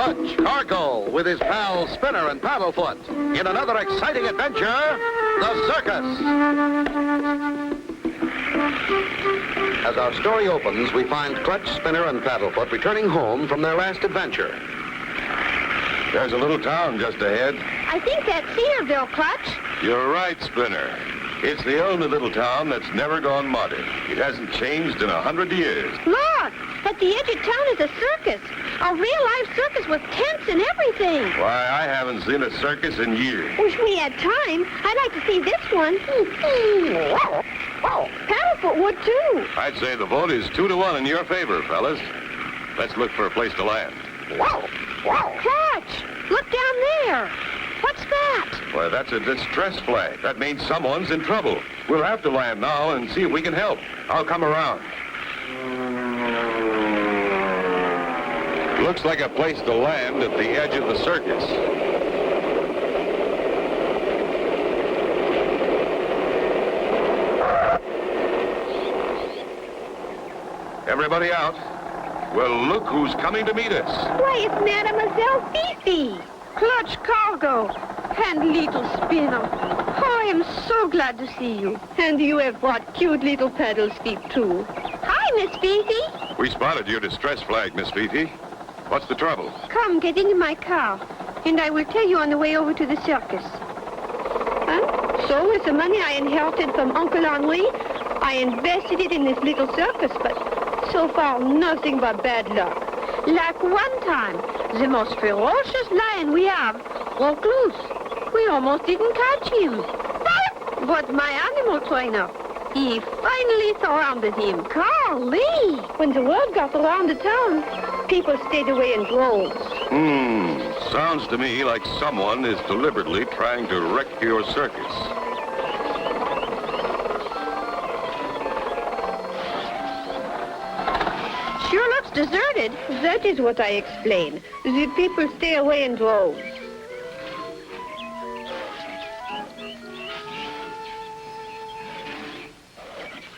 Clutch Cargill with his pals Spinner and Paddlefoot in another exciting adventure, the Circus. As our story opens, we find Clutch, Spinner, and Paddlefoot returning home from their last adventure. There's a little town just ahead. I think that's Cedarville, Clutch. You're right, Spinner. It's the only little town that's never gone modern. It hasn't changed in 100 years. Look, at the edge of town is a circus. A real-life circus with tents and everything. Why, I haven't seen a circus in years. Wish we had time. I'd like to see this one. Paddlefoot would, too. I'd say the vote is 2-1 in your favor, fellas. Let's look for a place to land. Clutch, look down there. What's that? Why, that's a distress flag. That means someone's in trouble. We'll have to land now and see if we can help. I'll come around. Looks like a place to land at the edge of the circus. Everybody out. Well, look who's coming to meet us. Why, it's Mademoiselle Fifi. Clutch Cargo and little Spinner. Oh, I am so glad to see you. And you have brought cute little paddles feet, too. Hi, Miss Fifi. We spotted your distress flag, Miss Fifi. What's the trouble? Come, get into my car, and I will tell you on the way over to the circus. Huh? So, with the money I inherited from Uncle Henri, I invested it in this little circus, but so far, nothing but bad luck. Like one time, the most ferocious lion we have broke loose. We almost didn't catch him. But my animal trainer, he finally surrounded him. Golly! When the word got around the town, people stayed away in droves. Sounds to me like someone is deliberately trying to wreck your circus. Sure looks deserted. That is what I explain. The people stay away in droves.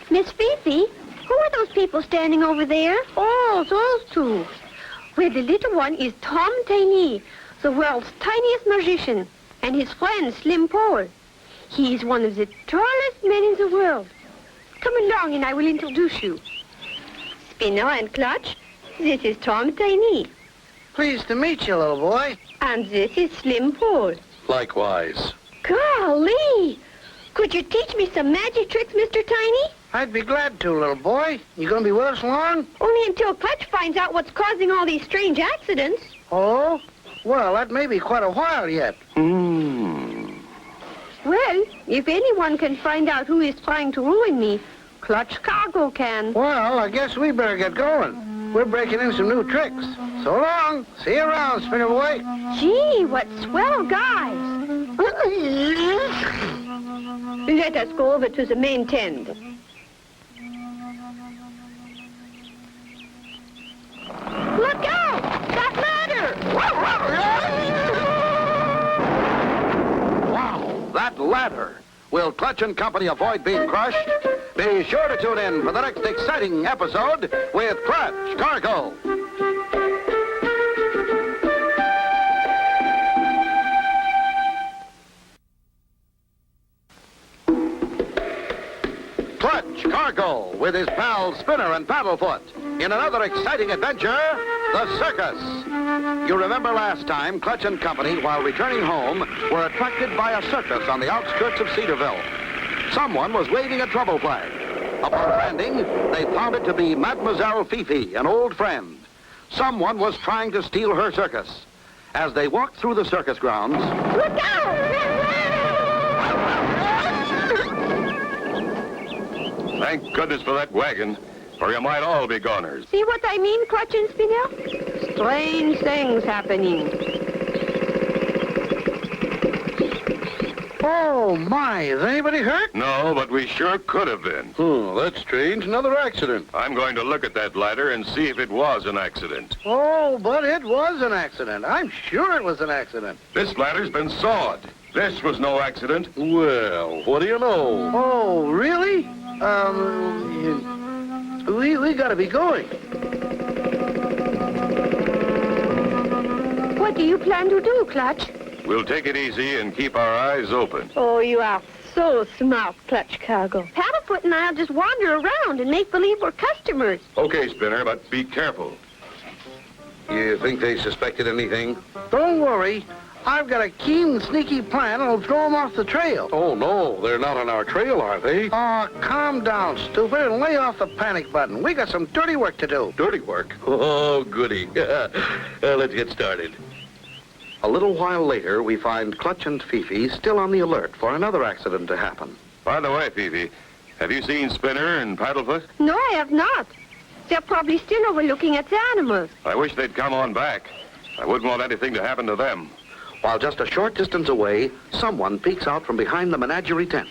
Miss Fifi, who are those people standing over there? Oh, those two. Well, the little one is Tom Tiny, the world's tiniest magician, and his friend Slim Paul. He is one of the tallest men in the world. Come along and I will introduce you. Spinner and Clutch, this is Tom Tiny. Pleased to meet you, little boy. And this is Slim Paul. Likewise. Golly! Could you teach me some magic tricks, Mr. Tiny? I'd be glad to, little boy. You gonna be with us long? Only until Clutch finds out what's causing all these strange accidents. Oh? Well, that may be quite a while yet. Well, if anyone can find out who is trying to ruin me, Clutch Cargo can. Well, I guess we better get going. We're breaking in some new tricks. So long. See you around, Spinner boy. Gee, what swell guys. Let us go over to the main tent. Look out! That ladder! Wow, that ladder. Will Clutch and Company avoid being crushed? Be sure to tune in for the next exciting episode with Clutch Cargo. Clutch Cargo with his pals Spinner and Paddlefoot in another exciting adventure, the Circus. You remember last time, Clutch and Company, while returning home, were attracted by a circus on the outskirts of Cedarville. Someone was waving a trouble flag. Upon landing, they found it to be Mademoiselle Fifi, an old friend. Someone was trying to steal her circus. As they walked through the circus grounds... Look out! Thank goodness for that wagon, or you might all be goners. See what I mean, Clutch and Spinner? Strange things happening. Oh, my. Is anybody hurt? No, but we sure could have been. That's strange. Another accident. I'm going to look at that ladder and see if it was an accident. Oh, but it was an accident. I'm sure it was an accident. This ladder's been sawed. This was no accident. Well, what do you know? Oh, really? We gotta be going. What do you plan to do, Clutch? We'll take it easy and keep our eyes open. Oh, you are so smart, Clutch Cargo. Paddlefoot and I'll just wander around and make believe we're customers. Okay, Spinner, but be careful. You think they suspected anything? Don't worry. I've got a keen and sneaky plan that'll throw them off the trail. Oh, no. They're not on our trail, are they? Oh, calm down, stupid, and lay off the panic button. We got some dirty work to do. Dirty work? Oh, goody. Let's get started. A little while later, we find Clutch and Fifi still on the alert for another accident to happen. By the way, Fifi, have you seen Spinner and Paddlefoot? No, I have not. They're probably still overlooking at the animals. I wish they'd come on back. I wouldn't want anything to happen to them. While just a short distance away, someone peeks out from behind the menagerie tent.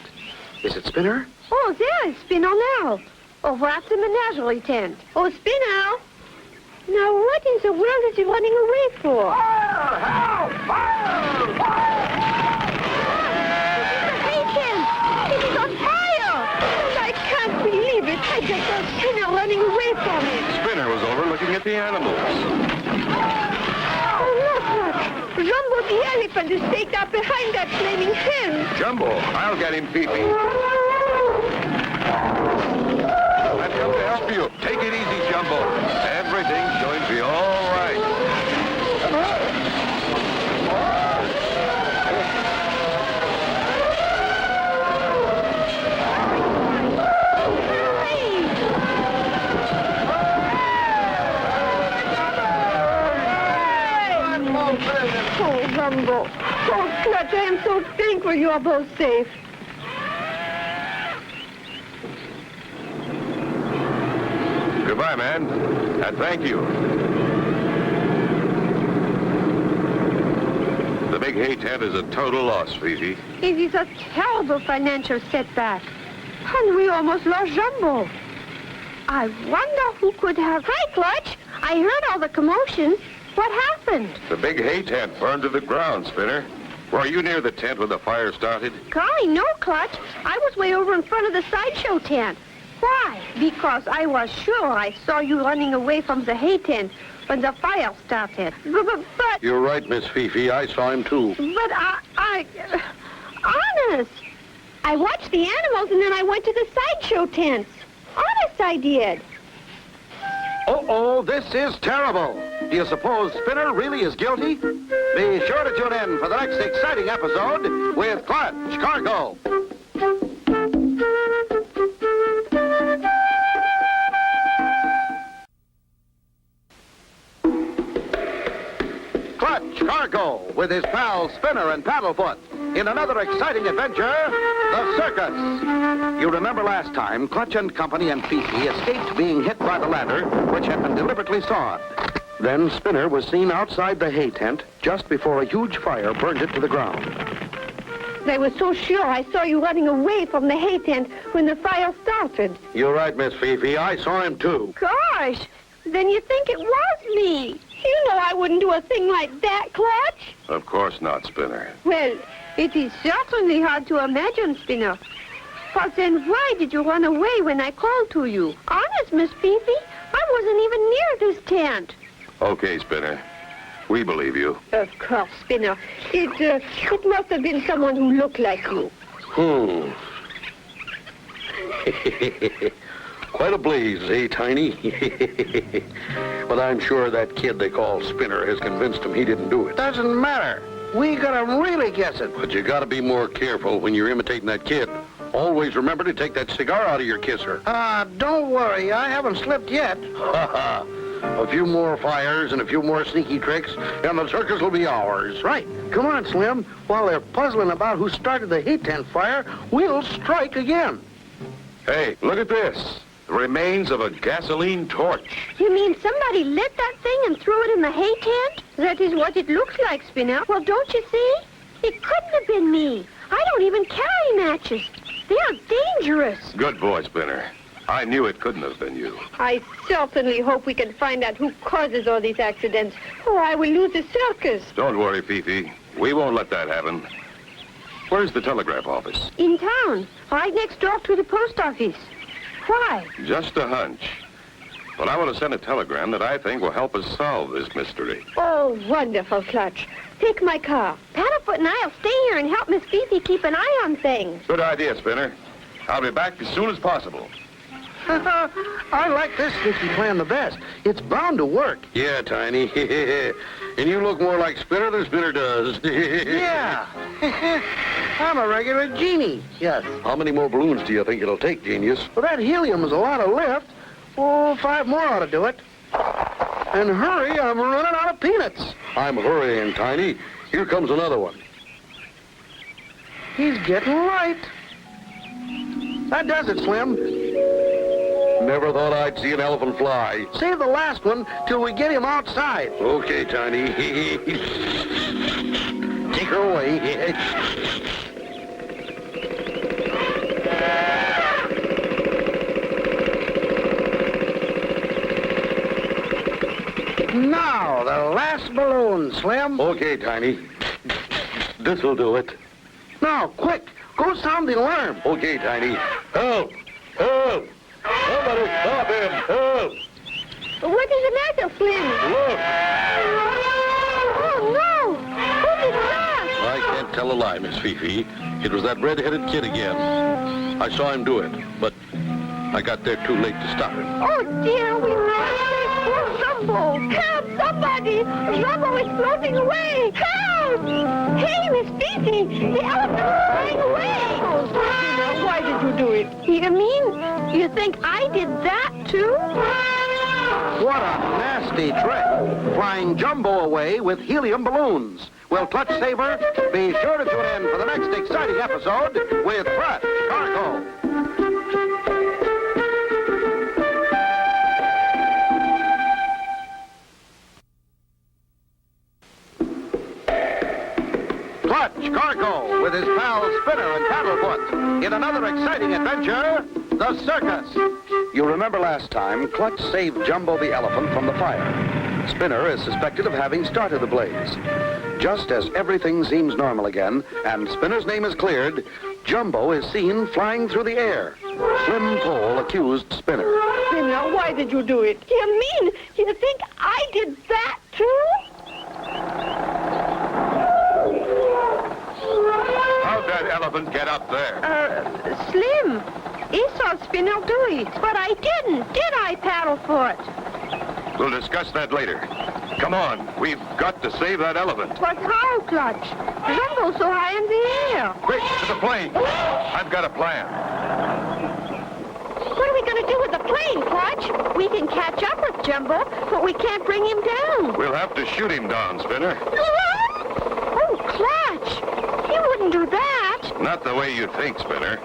Is it Spinner? Oh, there is Spinner now. Over at the menagerie tent. Oh, Spinner! Now, what in the world is he running away for? Help! Hey, Ken! It is on fire! Oh, I can't believe it. I just saw Spinner running away from it. Spinner was over looking at the animals. Oh, look, Clutch. Jumbo the elephant is staked out behind that flaming hen. Jumbo, I'll get him, Fifi. I've come to help you. Take it easy, Jumbo. Everything's going to be all right. Oh, Jumbo. Oh, Clutch, I am so thankful you are both safe. Goodbye, man. And thank you. The big hay tent is a total loss, Fifi. It is a terrible financial setback. And we almost lost Jumbo. I wonder who could have... Hi, Clutch. I heard all the commotion. What happened? The big hay tent burned to the ground, Spinner. Were you near the tent when the fire started? Golly, no, Clutch. I was way over in front of the sideshow tent. Why? Because I was sure I saw you running away from the hay tent when the fire started. But... You're right, Miss Fifi. I saw him, too. But honest. I watched the animals and then I went to the sideshow tents. Honest, I did. Uh-oh, this is terrible. Do you suppose Spinner really is guilty? Be sure to tune in for the next exciting episode with Clutch Cargo. Clutch Cargo with his pals Spinner and Paddlefoot in another exciting adventure, the Circus. You remember last time, Clutch and Company and Fifi escaped being hit by the ladder, which had been deliberately sawed. Then Spinner was seen outside the hay tent just before a huge fire burned it to the ground. I was so sure I saw you running away from the hay tent when the fire started. You're right, Miss Fifi. I saw him, too. Gosh, then you think it was me. You know I wouldn't do a thing like that, Clutch. Of course not, Spinner. Well, it is certainly hard to imagine, Spinner. But then why did you run away when I called to you? Honest, Miss Fifi, I wasn't even near this tent. Okay, Spinner. We believe you. Of course, Spinner. It must have been someone who looked like you. Quite a blaze, eh, Tiny? But I'm sure that kid they call Spinner has convinced him he didn't do it. Doesn't matter. We gotta really guess it. But you gotta be more careful when you're imitating that kid. Always remember to take that cigar out of your kisser. Don't worry. I haven't slipped yet. Ha ha. A few more fires and a few more sneaky tricks, and the circus will be ours. Right. Come on, Slim. While they're puzzling about who started the hay tent fire, we'll strike again. Hey, look at this. The remains of a gasoline torch. You mean somebody lit that thing and threw it in the hay tent? That is what it looks like, Spinner. Well, don't you see? It couldn't have been me. I don't even carry matches. They are dangerous. Good boy, Spinner. I knew it couldn't have been you. I certainly hope we can find out who causes all these accidents, or I will lose the circus. Don't worry, Fifi. We won't let that happen. Where's the telegraph office? In town, right next door to the post office. Why? Just a hunch. But I want to send a telegram that I think will help us solve this mystery. Oh, wonderful, Clutch. Take my car. Paddlefoot and I'll stay here and help Miss Fifi keep an eye on things. Good idea, Spinner. I'll be back as soon as possible. I like this sneaky plan the best. It's bound to work. Yeah, Tiny. And you look more like Spinner than Spinner does. Yeah. I'm a regular genie. Yes. How many more balloons do you think it'll take, genius? Well, that helium is a lot of lift. Oh, 5 more ought to do it. And hurry, I'm running out of peanuts. I'm hurrying, Tiny. Here comes another one. He's getting light. That does it, Slim. Never thought I'd see an elephant fly. Save the last one till we get him outside. Okay, Tiny. Take her away. Now, the last balloon, Slim. Okay, Tiny. This'll do it. Now, quick, go sound the alarm. Okay, Tiny. Help! Help! Somebody stop him! Help! What is the matter, Slim? Look! Oh, no! Who did that? I can't tell a lie, Miss Fifi. It was that red-headed kid again. I saw him do it, but I got there too late to stop him. Oh, dear, we lost it. Poor Jumbo. Help, somebody! Jumbo is floating away. Help! Hey, Miss Fifi, the elephant is flying away. Oh, Tina, why did you do it? You mean you think I did that, too? What a nasty trick. Flying Jumbo away with helium balloons. Will Clutch save her? Be sure to tune in for the next exciting episode with Clutch Cargo. Clutch Cargo with his pals Spinner and Paddlefoot in another exciting adventure, the Circus. You remember last time, Clutch saved Jumbo the elephant from the fire. Spinner is suspected of having started the blaze. Just as everything seems normal again and Spinner's name is cleared, Jumbo is seen flying through the air. Slim Pole accused Spinner. Spinner, why did you do it? You mean you think I did that, too? How'd that elephant get up there? Slim, he saw Spinner do it, but I didn't, did I, Paddlefoot? We'll discuss that later. Come on, we've got to save that elephant. But how, Clutch? Jumbo's so high in the air. Quick, to the plane. I've got a plan. What are we going to do with the plane, Clutch? We can catch up with Jumbo, but we can't bring him down. We'll have to shoot him down, Spinner. Oh, Clutch, you wouldn't do that. Not the way you think, Spinner.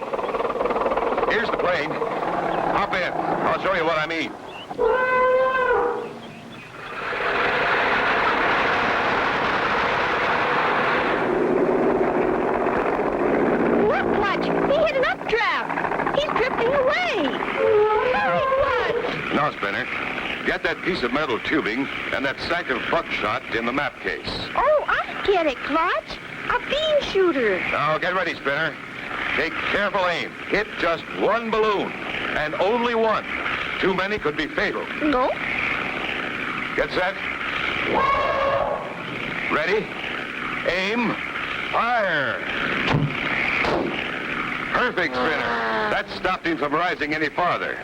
Here's the plane. Hop in. I'll show you what I mean. Look, Clutch, he hit an updraft. He's drifting away. Hurry, Clutch. Now, Spinner, get that piece of metal tubing and that sack of buckshot in the map case. Oh, I get it, Clutch. A bean shooter. Now, get ready, Spinner. Take careful aim. Hit just one balloon, and only one. Too many could be fatal. No? Get set. Ready? Aim. Fire. Perfect, Spinner. That stopped him from rising any farther.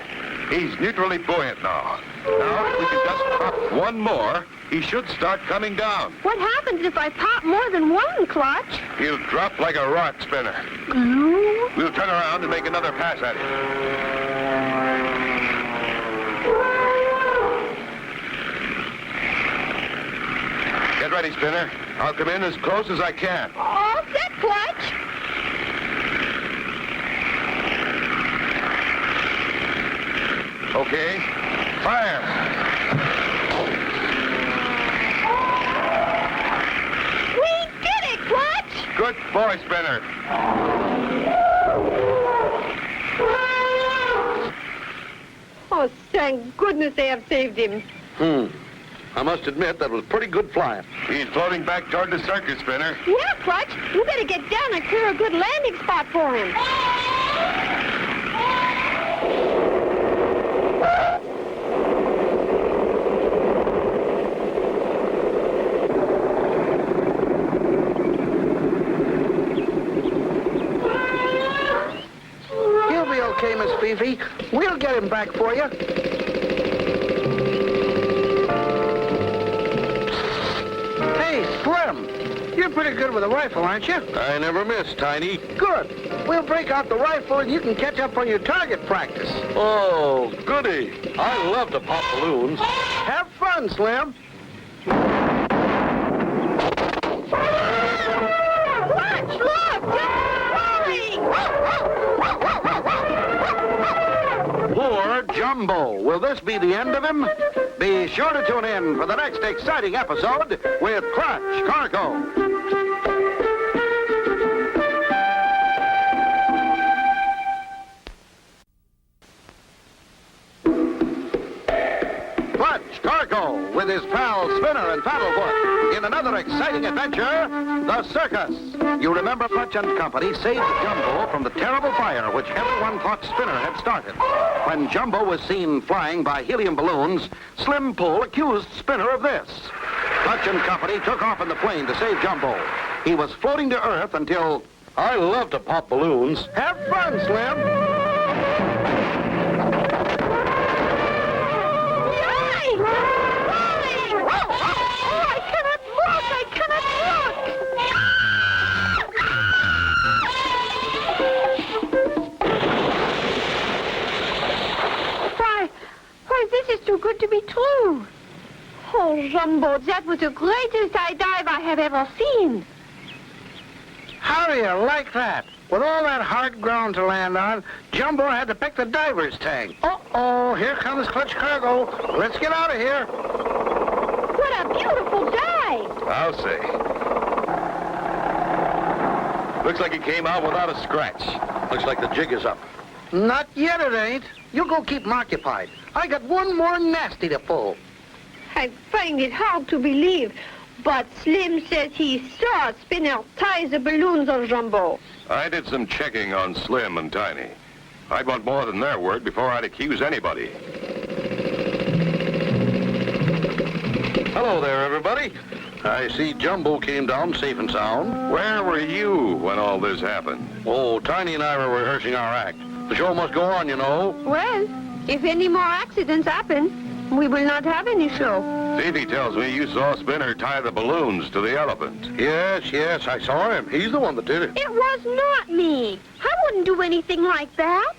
He's neutrally buoyant now. Now, if we can just pop one more, he should start coming down. What happens if I pop more than one, Clutch? He'll drop like a rock, Spinner. Glue? We'll turn around and make another pass at him. Get ready, Spinner. I'll come in as close as I can. All set, Clutch. Okay. Fire. We did it, Clutch. Good boy, Spinner. Oh, thank goodness they have saved him. I must admit that was pretty good flying. He's floating back toward the circus, Spinner. Yeah, Clutch. You better get down and clear a good landing spot for him. him back for you. Hey, Slim, you're pretty good with a rifle, aren't you? I never miss, Tiny. Good. We'll break out the rifle and you can catch up on your target practice. Oh, goody. I love to pop balloons. Have fun, Slim. Watch, look! It's falling! Poor Jumbo. Will this be the end of him? Be sure to tune in for the next exciting episode with Clutch Cargo. Clutch Cargo with his pals Spinner and Paddlefoot in another exciting adventure, the Circus. You remember Clutch and Company saved Jumbo from the terrible fire which everyone thought Spinner had started. When Jumbo was seen flying by helium balloons, Slim Pull accused Spinner of this. Clutch and Company took off in the plane to save Jumbo. He was floating to Earth until... I love to pop balloons. Have fun, Slim. This is too good to be true. Oh, Jumbo, that was the greatest high dive I have ever seen. How do you like that? With all that hard ground to land on, Jumbo had to pick the diver's tag. Uh-oh, here comes Clutch Cargo. Let's get out of here. What a beautiful dive. I'll say. Looks like he came out without a scratch. Looks like the jig is up. Not yet, it ain't. You go keep him occupied. I got one more nasty to pull. I find it hard to believe, but Slim says he saw Spinner tie the balloons on Jumbo. I did some checking on Slim and Tiny. I'd want more than their word before I'd accuse anybody. Hello there, everybody. I see Jumbo came down safe and sound. Where were you when all this happened? Oh, Tiny and I were rehearsing our act. The show must go on, you know. Well, if any more accidents happen, we will not have any show. Davy tells me you saw Spinner tie the balloons to the elephant. Yes, I saw him. He's the one that did it. It was not me. I wouldn't do anything like that.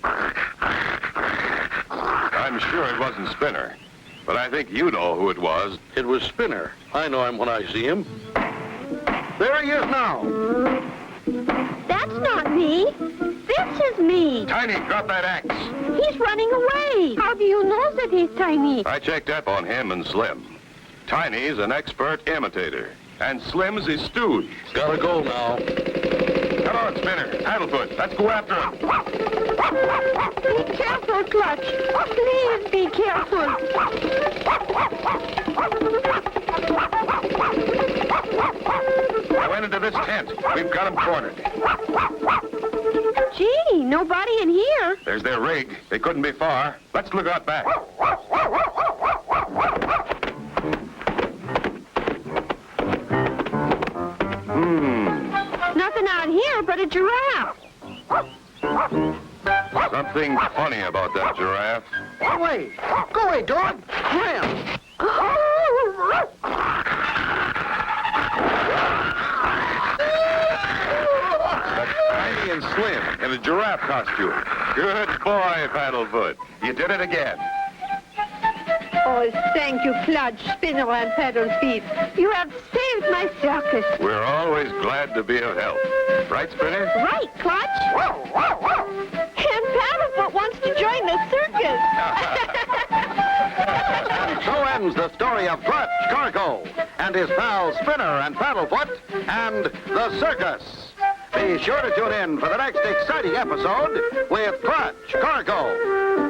I'm sure it wasn't Spinner, but I think you know who it was. It was Spinner. I know him when I see him. There he is now. That's not me. This is me. Tiny, drop that axe. He's running away. How do you know that he's Tiny? I checked up on him and Slim. Tiny's an expert imitator, and Slim's his stooge. Gotta go now. Come on, Spinner. Paddlefoot, let's go after him. Be careful, Clutch. Please be careful. I went into this tent. We've got him cornered. Gee, nobody in here. There's their rig. They couldn't be far. Let's look out back. Nothing out here but a giraffe. Something funny about that giraffe. Go away, dog. Graham. That's Tiny and Slim in a giraffe costume. Good boy, Paddlefoot. You did it again. Oh, thank you, Clutch, Spinner, and Paddle Feet. You have saved my circus. We're always glad to be of help. Right, Spinner? Right, Clutch? And Paddlefoot wants to join the circus. And so ends the story of Clutch Cargo and his pals Spinner and Paddlefoot and the Circus. Be sure to tune in for the next exciting episode with Clutch Cargo.